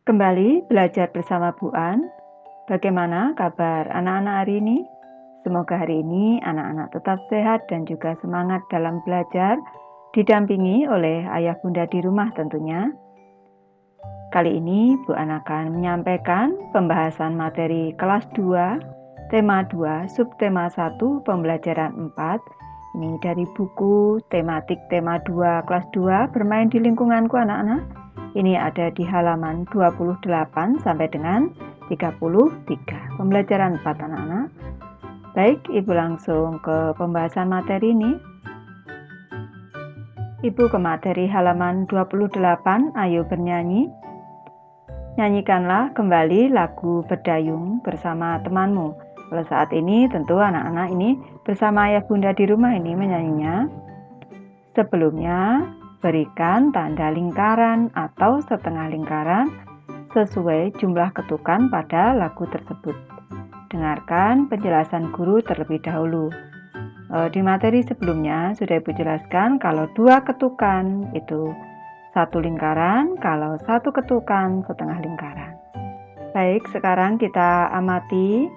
Kembali belajar bersama Bu An. Bagaimana kabar anak-anak hari ini? Semoga hari ini anak-anak tetap sehat dan juga semangat dalam belajar, didampingi oleh ayah bunda di rumah tentunya. Kali ini Bu An akan menyampaikan pembahasan materi kelas 2, tema 2, subtema 1, pembelajaran 4. Ini dari buku tematik tema 2 kelas 2, bermain di lingkunganku anak-anak. Ini ada di halaman 28 sampai dengan 33. Pembelajaran 4 anak-anak. Baik, Ibu langsung ke pembahasan materi ini. Ibu ke materi halaman 28, ayo bernyanyi. Nyanyikanlah kembali lagu Berdayung bersama temanmu. Kalau saat ini tentu anak-anak ini bersama ayah bunda di rumah ini menyanyinya. Sebelumnya, berikan tanda lingkaran atau setengah lingkaran sesuai jumlah ketukan pada lagu tersebut. Dengarkan penjelasan guru terlebih dahulu. Di materi sebelumnya sudah Ibu jelaskan kalau 2 ketukan itu 1 lingkaran, kalau 1 ketukan setengah lingkaran. Baik, sekarang kita amati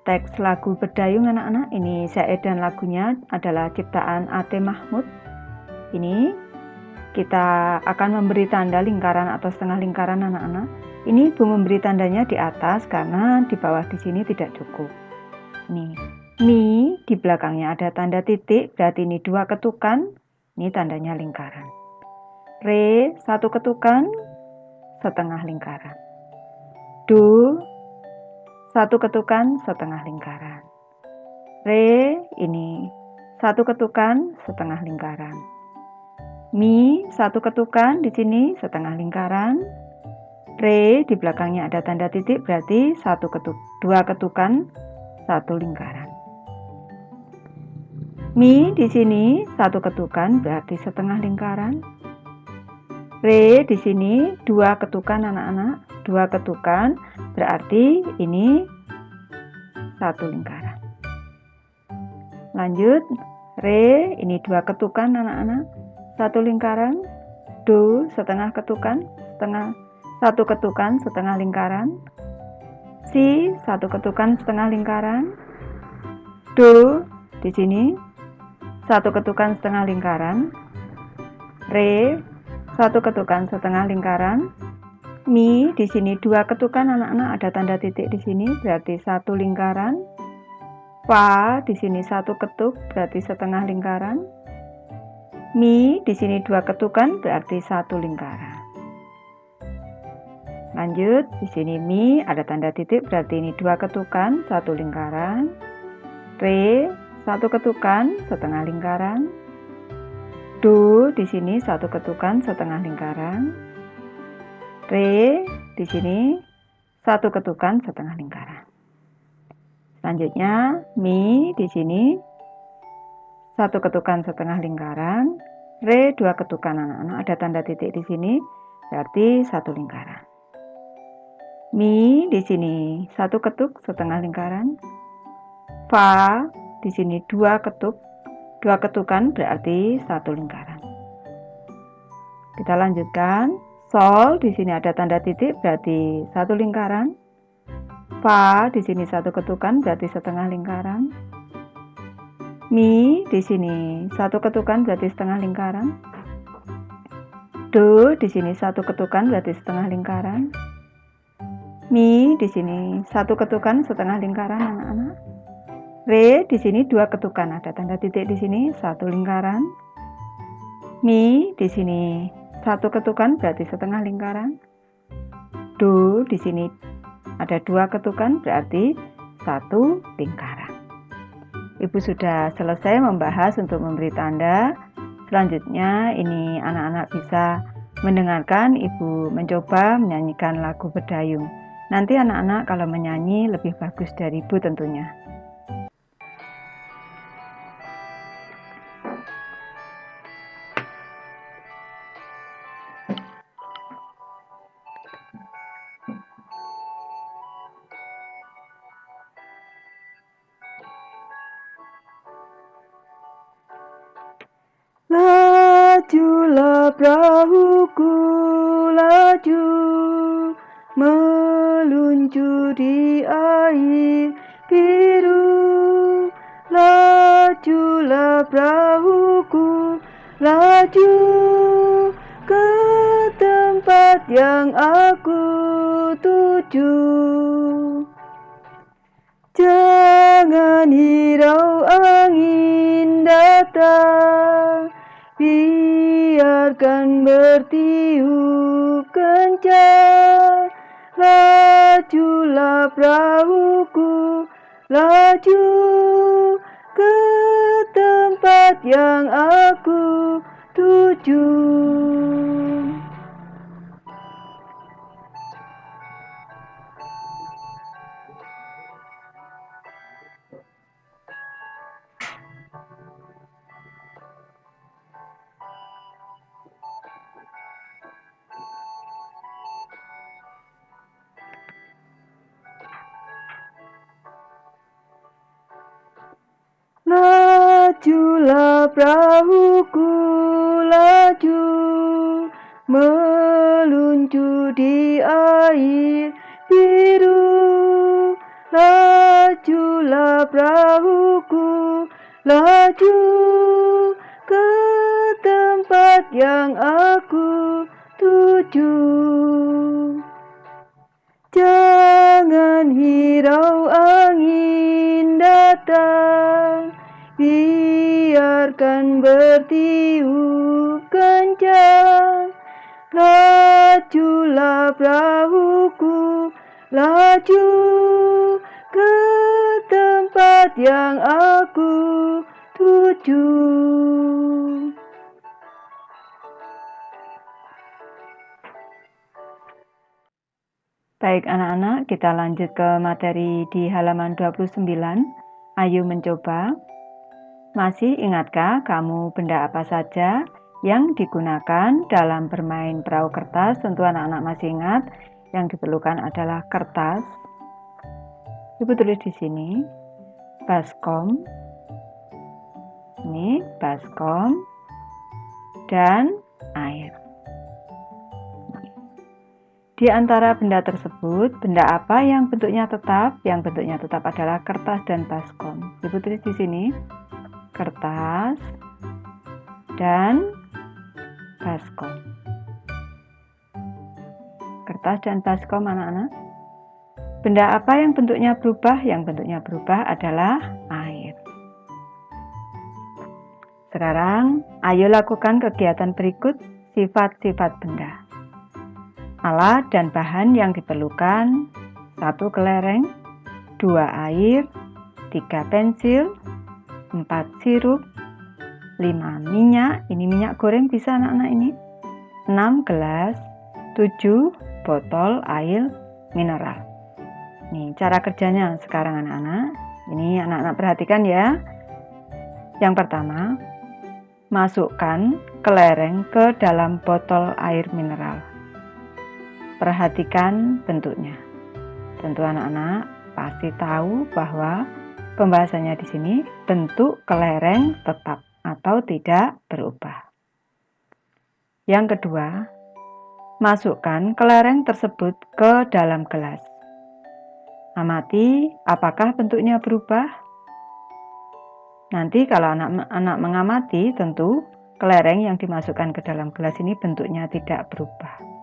teks lagu Berdayung anak-anak. Ini syair dan lagunya adalah ciptaan A.T. Mahmud. Ini kita akan memberi tanda lingkaran atau setengah lingkaran anak-anak. Ini Ibu memberi tandanya di atas karena di bawah di sini tidak cukup. Nih, mi di belakangnya ada tanda titik, berarti ini 2 ketukan, ini tandanya lingkaran. Re 1 ketukan, setengah lingkaran. Do 1 ketukan, setengah lingkaran. Re ini 1 ketukan, setengah lingkaran. Mi 1 ketukan di sini setengah lingkaran. Re di belakangnya ada tanda titik, berarti 2 ketukan 1 lingkaran. Mi di sini 1 ketukan berarti setengah lingkaran. Re di sini 2 ketukan anak-anak, 2 ketukan berarti ini 1 lingkaran. Lanjut, re ini 2 ketukan anak-anak, 1 lingkaran. Do setengah ketukan, 1 ketukan setengah lingkaran. Si 1 ketukan setengah lingkaran. Do di sini 1 ketukan setengah lingkaran. Re 1 ketukan setengah lingkaran. Mi di sini 2 ketukan anak-anak, ada tanda titik di sini berarti 1 lingkaran. Fa di sini 1 ketuk berarti setengah lingkaran. Mi di sini 2 ketukan berarti 1 lingkaran. Lanjut, di sini mi ada tanda titik berarti ini 2 ketukan 1 lingkaran. Re 1 ketukan setengah lingkaran. Do di sini 1 ketukan setengah lingkaran. Re di sini 1 ketukan setengah lingkaran. Selanjutnya, mi di sini 1 ketukan setengah lingkaran. Re 2 ketukan anak-anak, ada tanda titik di sini berarti 1 lingkaran. Mi di sini 1 ketuk setengah lingkaran. Fa di sini 2 ketuk, 2 ketukan berarti 1 lingkaran. Kita lanjutkan. Sol di sini ada tanda titik berarti 1 lingkaran. Fa di sini 1 ketukan berarti setengah lingkaran. Mi di sini 1 ketukan berarti setengah lingkaran. Do di sini 1 ketukan berarti setengah lingkaran. Mi di sini 1 ketukan setengah lingkaran anak-anak. Re di sini 2 ketukan, ada tanda titik di sini 1 lingkaran. Mi di sini 1 ketukan berarti setengah lingkaran. Do di sini ada 2 ketukan berarti 1 lingkaran. Ibu sudah selesai membahas untuk memberi tanda. Selanjutnya ini anak-anak bisa mendengarkan Ibu mencoba menyanyikan lagu Berdayung. Nanti anak-anak kalau menyanyi lebih bagus dari Ibu tentunya. Lajulah perahuku, laju, meluncur di air biru. Lajulah perahuku, laju ke tempat yang aku tuju. Jangan hirau angin datang, biarkan bertiup kencang. Lajulah perahuku, laju ke tempat yang aku tuju. Lajulah perahuku, laju meluncur di air biru. Lajulah perahuku, laju ke tempat yang aku tuju. Jangan hirau angin datang, biarkan bertiup kencang. Lajulah perahuku, laju ke tempat yang aku tuju. Baik anak-anak, kita lanjut ke materi di halaman 29. Ayo mencoba. Masih ingatkah kamu benda apa saja yang digunakan dalam bermain perahu kertas? Tentu anak-anak masih ingat yang diperlukan adalah kertas. Ibu tulis di sini, baskom. Ini baskom dan air. Di antara benda tersebut, benda apa yang bentuknya tetap? Yang bentuknya tetap adalah kertas dan baskom. Ibu tulis di sini, kertas dan baskom. Kertas dan baskom anak-anak. Benda apa yang bentuknya berubah? Yang bentuknya berubah adalah air. Sekarang, ayo lakukan kegiatan berikut, sifat-sifat benda. Alat dan bahan yang diperlukan: 1 kelereng, 2 air, 3 pensil, 4 sirup, 5 minyak, ini minyak goreng bisa anak-anak ini, 6 gelas, 7 botol air mineral. Nih cara kerjanya sekarang anak-anak, ini anak-anak perhatikan ya. Yang pertama, masukkan kelereng ke dalam botol air mineral. Perhatikan bentuknya. Tentu anak-anak pasti tahu bahwa pembahasannya di sini bentuk kelereng tetap atau tidak berubah. Yang kedua, masukkan kelereng tersebut ke dalam gelas. Amati apakah bentuknya berubah. Nanti kalau anak-anak mengamati, tentu kelereng yang dimasukkan ke dalam gelas ini bentuknya tidak berubah.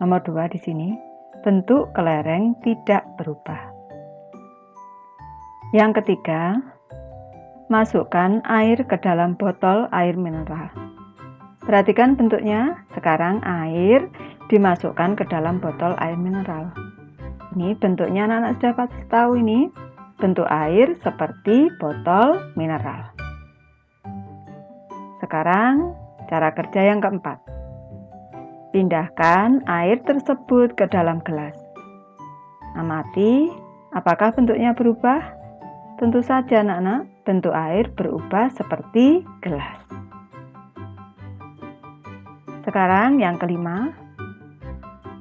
Nomor 2 di sini, bentuk kelereng tidak berubah. Yang ketiga, masukkan air ke dalam botol air mineral. Perhatikan bentuknya, sekarang air dimasukkan ke dalam botol air mineral. Ini bentuknya anak-anak sudah pasti tahu ini, bentuk air seperti botol mineral. Sekarang, cara kerja yang keempat. Pindahkan air tersebut ke dalam gelas. Amati, apakah bentuknya berubah? Tentu saja anak-anak, bentuk air berubah seperti gelas. Sekarang yang kelima,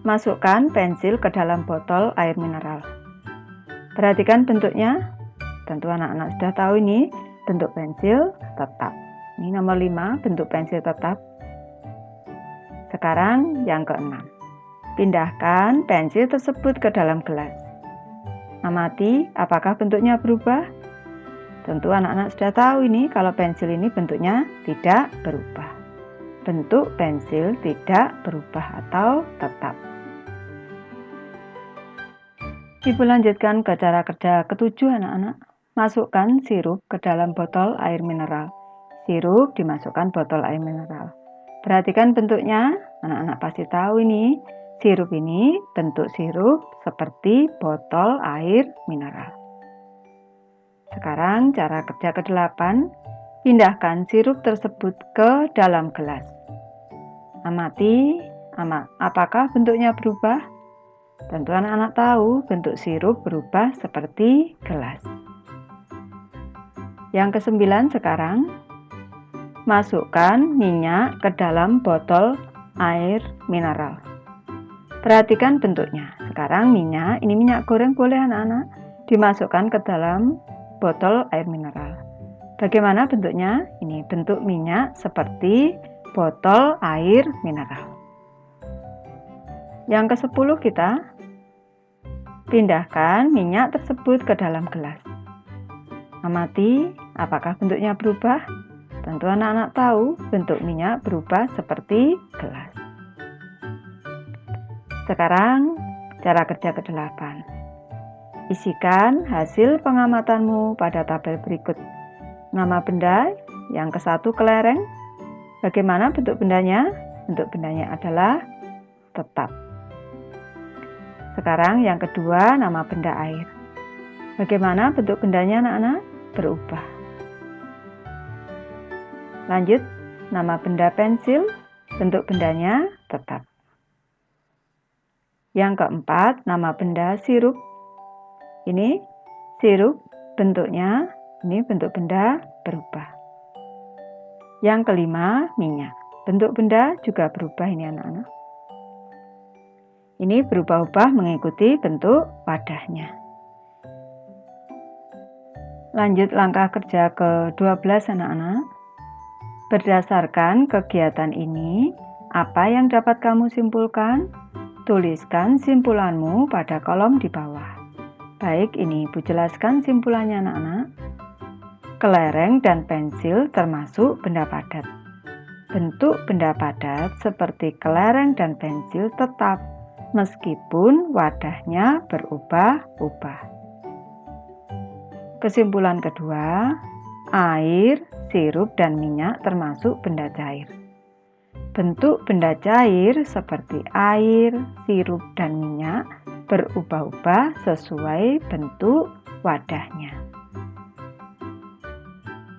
masukkan pensil ke dalam botol air mineral. Perhatikan bentuknya, tentu anak-anak sudah tahu ini, bentuk pensil tetap. Ini nomor 5, bentuk pensil tetap. Sekarang yang keenam, Pindahkan pensil tersebut ke dalam gelas. Amati apakah bentuknya berubah. Tentu anak-anak sudah tahu ini kalau pensil ini bentuknya tidak berubah. Bentuk pensil tidak berubah atau tetap. Ibu lanjutkan ke cara kerja ketujuh anak-anak. Masukkan sirup ke dalam botol air mineral. Sirup dimasukkan botol air mineral. Perhatikan bentuknya, anak-anak pasti tahu ini. Sirup ini bentuk sirup seperti botol air mineral. Sekarang cara kerja ke-8, pindahkan sirup tersebut ke dalam gelas. Amati, apakah bentuknya berubah? Tentu anak-anak tahu bentuk sirup berubah seperti gelas. Yang ke-9 sekarang, masukkan minyak ke dalam botol air mineral. Perhatikan bentuknya. Sekarang minyak, ini minyak goreng boleh anak-anak, dimasukkan ke dalam botol air mineral. Bagaimana bentuknya? Ini bentuk minyak seperti botol air mineral. Yang ke-10 kita pindahkan minyak tersebut ke dalam gelas. Amati apakah bentuknya berubah? Tentu anak-anak tahu bentuk minyak berubah seperti gelas. Sekarang cara kerja ke-8. Isikan hasil pengamatanmu pada tabel berikut. Nama benda, yang ke-1 kelereng. Bagaimana bentuk bendanya? Bentuk bendanya adalah tetap. Sekarang yang kedua, nama benda air. Bagaimana bentuk bendanya anak-anak? Berubah. Lanjut, nama benda pensil. Bentuk bendanya tetap. Yang keempat, nama benda sirup. Ini sirup bentuknya, ini bentuk benda berubah. Yang kelima, minyak. Bentuk benda juga berubah ini anak-anak. Ini berubah-ubah mengikuti bentuk wadahnya. Lanjut langkah kerja ke-12 anak-anak. Berdasarkan kegiatan ini, apa yang dapat kamu simpulkan? Tuliskan simpulanmu pada kolom di bawah. Baik, ini Ibu jelaskan simpulannya anak-anak. Kelereng dan pensil termasuk benda padat. Bentuk benda padat seperti kelereng dan pensil tetap meskipun wadahnya berubah-ubah. Kesimpulan kedua, air, sirup, dan minyak termasuk benda cair. Bentuk benda cair seperti air, sirup, dan minyak berubah-ubah sesuai bentuk wadahnya.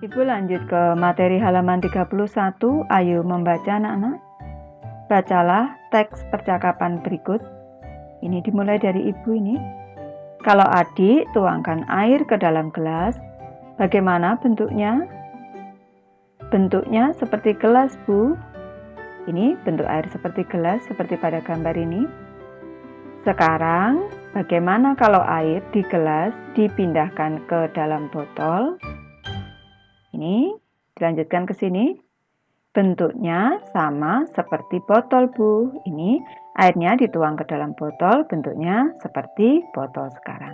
Ibu lanjut ke materi halaman 31. Ayo membaca anak-anak. Bacalah teks percakapan berikut. Ini dimulai dari Ibu ini. Kalau adik tuangkan air ke dalam gelas, bagaimana bentuknya? Bentuknya seperti gelas, Bu. Ini bentuk air seperti gelas, seperti pada gambar ini. Sekarang, bagaimana kalau air di gelas dipindahkan ke dalam botol? Ini dilanjutkan ke sini. Bentuknya sama seperti botol, Bu. Ini airnya dituang ke dalam botol, bentuknya seperti botol sekarang.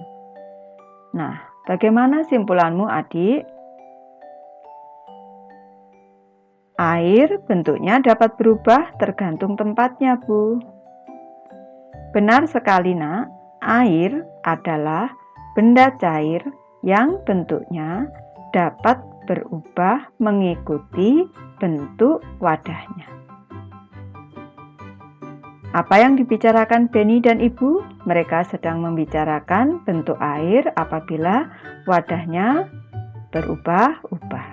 Nah, bagaimana simpulanmu, adik? Air bentuknya dapat berubah tergantung tempatnya, Bu. Benar sekali, Nak. Air adalah benda cair yang bentuknya dapat berubah mengikuti bentuk wadahnya. Apa yang dibicarakan Benny dan Ibu? Mereka sedang membicarakan bentuk air apabila wadahnya berubah-ubah.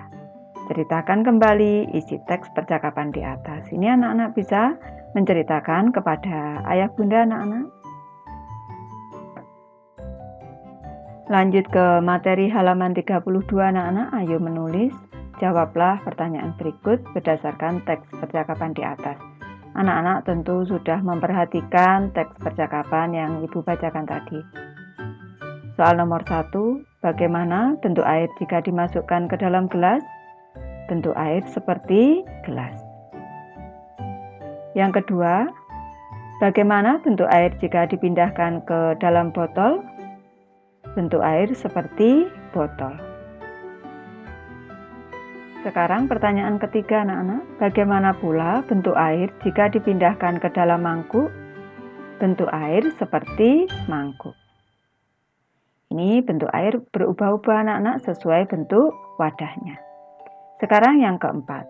Ceritakan kembali isi teks percakapan di atas. Ini anak-anak bisa menceritakan kepada ayah bunda anak-anak. Lanjut ke materi halaman 32 anak-anak. Ayo menulis, jawablah pertanyaan berikut berdasarkan teks percakapan di atas. Anak-anak tentu sudah memperhatikan teks percakapan yang Ibu bacakan tadi. Soal nomor 1, bagaimana bentuk air jika dimasukkan ke dalam gelas? Bentuk air seperti gelas. Yang kedua, Bagaimana bentuk air jika dipindahkan ke dalam botol? Bentuk air seperti botol. Sekarang pertanyaan ketiga anak-anak, bagaimana pula bentuk air jika dipindahkan ke dalam mangkuk? Bentuk air seperti mangkuk. Ini bentuk air berubah-ubah anak-anak sesuai bentuk wadahnya. Sekarang yang keempat,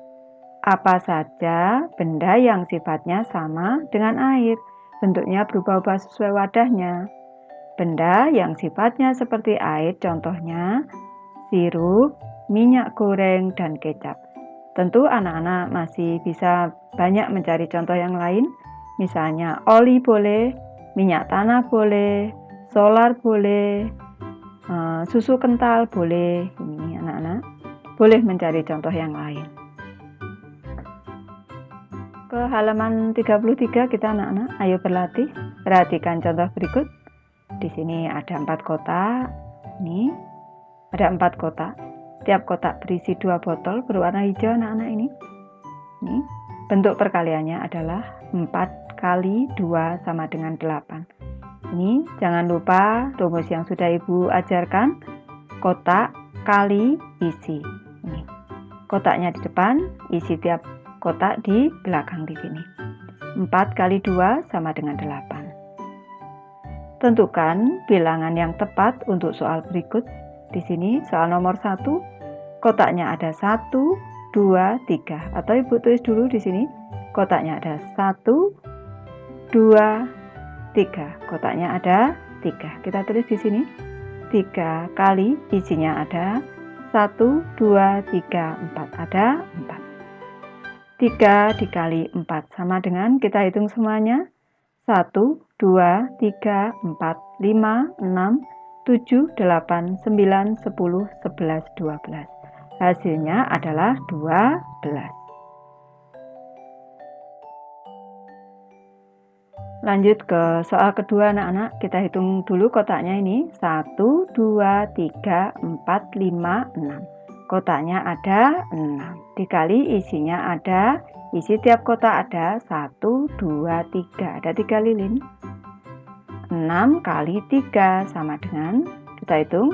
apa saja benda yang sifatnya sama dengan air? Bentuknya berubah-ubah sesuai wadahnya. Benda yang sifatnya seperti air, contohnya sirup, minyak goreng, dan kecap. Tentu anak-anak masih bisa banyak mencari contoh yang lain. Misalnya oli boleh, minyak tanah boleh, solar boleh, susu kental boleh. Ini anak-anak boleh mencari contoh yang lain. Ke halaman 33 kita anak-anak, ayo berlatih. Perhatikan contoh berikut. Di sini ada 4 kotak. Ini ada 4 kotak. Tiap kotak berisi 2 botol berwarna hijau anak-anak ini. Ini bentuk perkaliannya adalah 4 kali 2 sama dengan 8. Ini jangan lupa rumus yang sudah Ibu ajarkan. Kotak kali isi. Ini kotaknya di depan, isi tiap kotak di belakang di sini. 4 kali 2 sama dengan 8. Tentukan bilangan yang tepat untuk soal berikut. Di sini soal nomor 1, kotaknya ada 1, 2, 3. Atau Ibu tulis dulu di sini, kotaknya ada 1, 2, 3. Kotaknya ada 3. Kita tulis di sini 3 kali isinya ada 1, 2, 3, 4. Ada 4. 3 dikali 4 sama dengan, kita hitung semuanya, 1, 2, 3, 4, 5, 6, 7, 8, 9, 10, 11, 12. Hasilnya adalah 12. Lanjut ke soal kedua anak-anak, kita hitung dulu kotaknya ini. 1, 2, 3, 4, 5, 6. Kotaknya ada 6. Dikali isinya ada, isi tiap kotak ada 1, 2, 3. Ada 3 lilin. 6 kali 3 sama dengan, kita hitung,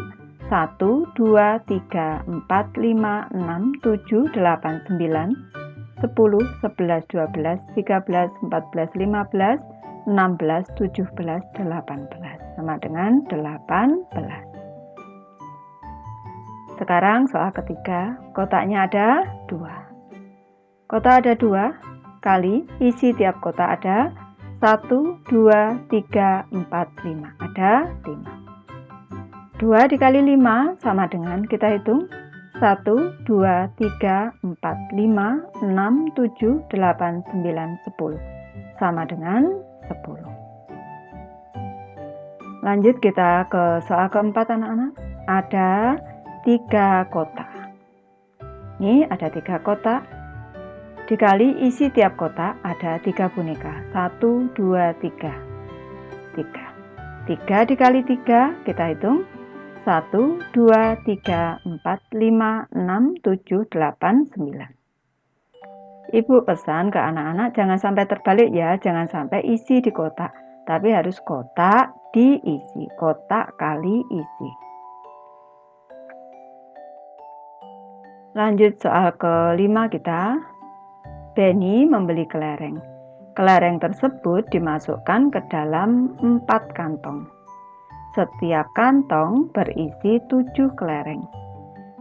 1, 2, 3, 4, 5, 6, 7, 8, 9, 10, 11, 12, 13, 14, 15, 16, 17, 18. Sama dengan 18. Sekarang soal ketiga, kotaknya ada 2. Kotak ada 2 kali, isi tiap kotak ada 1, 2, 3, 4, 5. Ada 5. 2 dikali 5 sama dengan, kita hitung, 1, 2, 3, 4, 5, 6, 7, 8, 9, 10. Sama dengan 10. Lanjut kita ke soal keempat anak-anak. Ada 3 kotak. Ini ada 3 kotak. Dikali isi tiap kotak ada 3 boneka. 1, 2, 3. 3. 3 dikali 3 kita hitung. 1, 2, 3, 4, 5, 6, 7, 8, 9. Ibu pesan ke anak-anak jangan sampai terbalik ya. Jangan sampai isi di kotak. Tapi harus kotak diisi. Kotak kali isi. Lanjut soal kelima kita. Benny membeli kelereng. Kelereng tersebut dimasukkan ke dalam 4 kantong. Setiap kantong berisi 7 kelereng.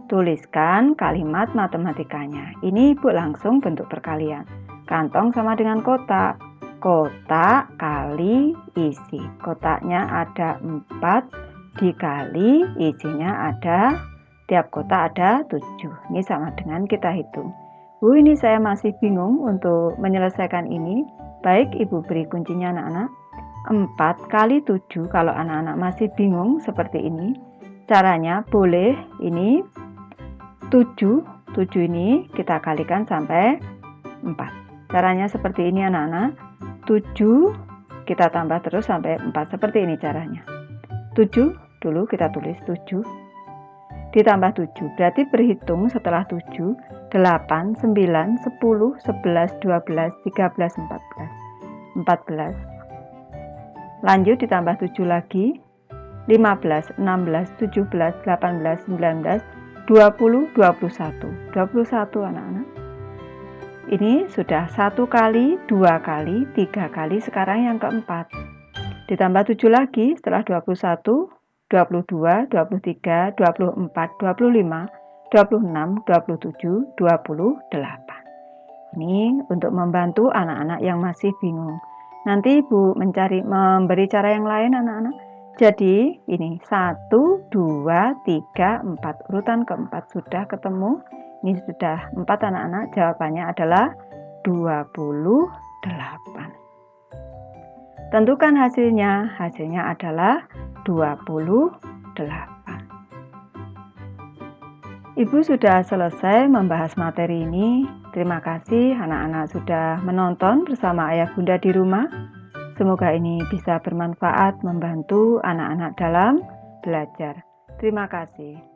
Tuliskan kalimat matematikanya. Ini Ibu langsung bentuk perkalian. Kantong sama dengan kotak. Kotak kali isi. Kotaknya ada 4 dikali isinya ada, tiap kotak ada 7. Ini sama dengan kita hitung. Bu, ini saya masih bingung untuk menyelesaikan ini. Baik, Ibu beri kuncinya anak-anak. 4 kali 7, kalau anak-anak masih bingung seperti ini. Caranya boleh ini 7 ini kita kalikan sampai 4. Caranya seperti ini anak-anak. 7 kita tambah terus sampai 4. Seperti ini caranya. 7 dulu kita tulis 7. Ditambah 7, berarti berhitung setelah 7, 8, 9, 10, 11, 12, 13, 14, 14, Lanjut ditambah 7 lagi. 15, 16, 17, 18, 19, 20, 21. 21 anak-anak. Ini sudah 1 kali, 2 kali, 3 kali, sekarang yang keempat. Ditambah 7 lagi setelah 21, 22, 23, 24, 25, 26, 27, 28. Ini untuk membantu anak-anak yang masih bingung. Nanti Ibu memberi cara yang lain anak-anak. Jadi ini 1, 2, 3, 4. Urutan keempat sudah ketemu. Ini sudah 4 anak-anak. Jawabannya adalah 28. Tentukan hasilnya. Hasilnya adalah 28. Ibu sudah selesai membahas materi ini. Terima kasih anak-anak sudah menonton bersama ayah bunda di rumah. Semoga ini bisa bermanfaat membantu anak-anak dalam belajar. Terima kasih.